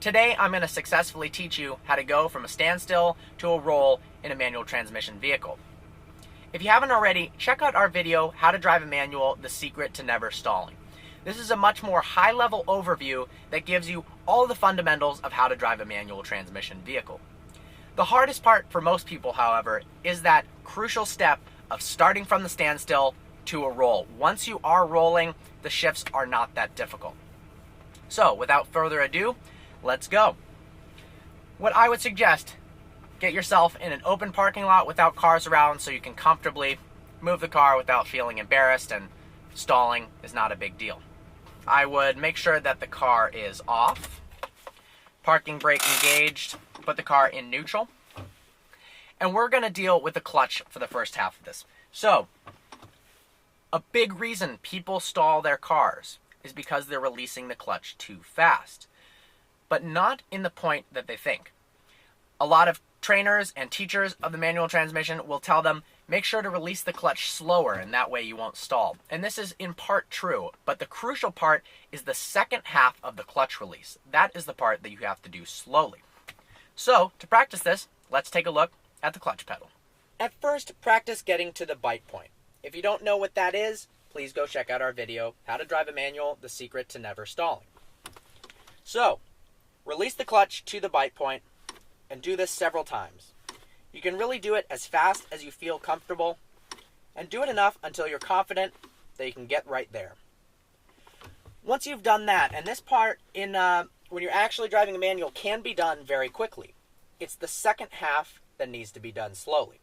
Today I'm going to successfully teach you how to go from a standstill to a roll in a manual transmission vehicle. If you haven't already, check out our video, How to Drive a Manual, The Secret to Never Stalling. This is a much more high-level overview that gives you all the fundamentals of how to drive a manual transmission vehicle. The hardest part for most people, however, is that crucial step of starting from the standstill to a roll. Once you are rolling, the shifts are not that difficult. So, without further ado, let's go. What I would suggest, get yourself in an open parking lot without cars around so you can comfortably move the car without feeling embarrassed, and stalling is not a big deal. I would make sure that the car is off, parking brake engaged, put the car in neutral, and we're going to deal with the clutch for the first half of this. So, a big reason people stall their cars is because they're releasing the clutch too fast, but not in the point that they think. A lot of trainers and teachers of the manual transmission will tell them, make sure to release the clutch slower, and that way you won't stall. And this is in part true, but the crucial part is the second half of the clutch release. That is the part that you have to do slowly. So, to practice this, let's take a look at the clutch pedal. At first, practice getting to the bite point. If you don't know what that is, please go check out our video, How to Drive a Manual, The Secret to Never Stalling. So, release the clutch to the bite point, and do this several times. You can really do it as fast as you feel comfortable, and do it enough until you're confident that you can get right there. Once you've done that, and this part when you're actually driving a manual can be done very quickly. It's the second half that needs to be done slowly.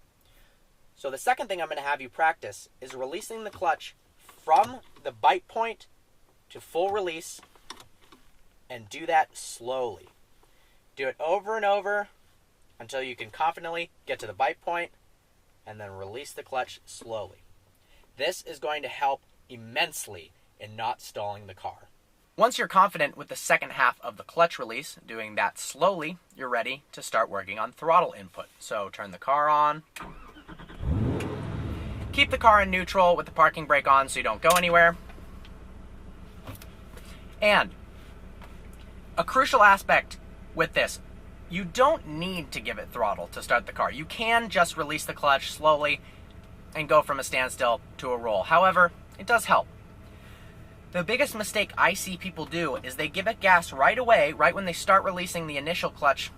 So the second thing I'm going to have you practice is releasing the clutch from the bite point to full release, and do that slowly. Do it over and over until you can confidently get to the bite point, and then release the clutch slowly. This is going to help immensely in not stalling the car. Once you're confident with the second half of the clutch release, doing that slowly, you're ready to start working on throttle input. So turn the car on. Keep the car in neutral with the parking brake on so you don't go anywhere. And a crucial aspect with this, you don't need to give it throttle to start the car. You can just release the clutch slowly and go from a standstill to a roll. However, it does help. The biggest mistake I see people do is they give it gas right away, right when they start releasing the initial clutch,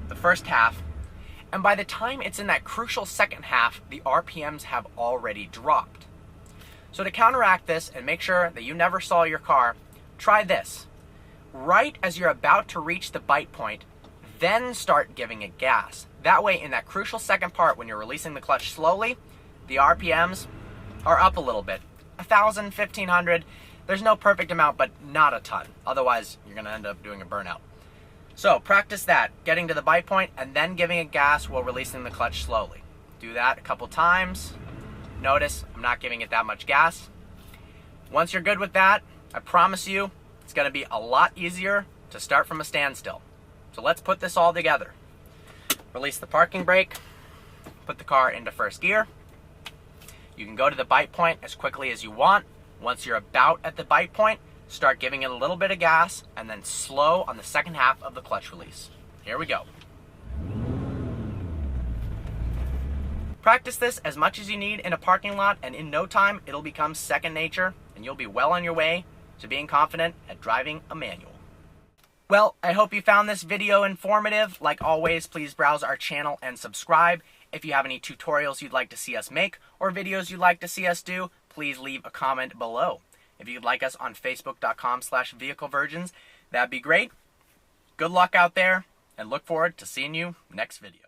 the first half, and by the time it's in that crucial second half, the RPMs have already dropped. So to counteract this and make sure that you never stall your car, try this. Right as you're about to reach the bite point, then start giving it gas. That way, in that crucial second part, when you're releasing the clutch slowly, the RPMs are up a little bit. 1,000, 1,500, there's no perfect amount, but not a ton. Otherwise, you're going to end up doing a burnout. So, practice that, getting to the bite point, and then giving it gas while releasing the clutch slowly. Do that a couple times. Notice, I'm not giving it that much gas. Once you're good with that, I promise you, it's going to be a lot easier to start from a standstill. So let's put this all together. Release the parking brake, put the car into first gear. You can go to the bite point as quickly as you want. Once you're about at the bite point, start giving it a little bit of gas, and then slow on the second half of the clutch release. Here we go. Practice this as much as you need in a parking lot, and in no time, it'll become second nature, and you'll be well on your way to being confident at driving a manual. Well, I hope you found this video informative. Like always, please browse our channel and subscribe. If you have any tutorials you'd like to see us make or videos you'd like to see us do, please leave a comment below. If you'd like us on facebook.com/vehiclevirgins, that'd be great. Good luck out there, and look forward to seeing you next video.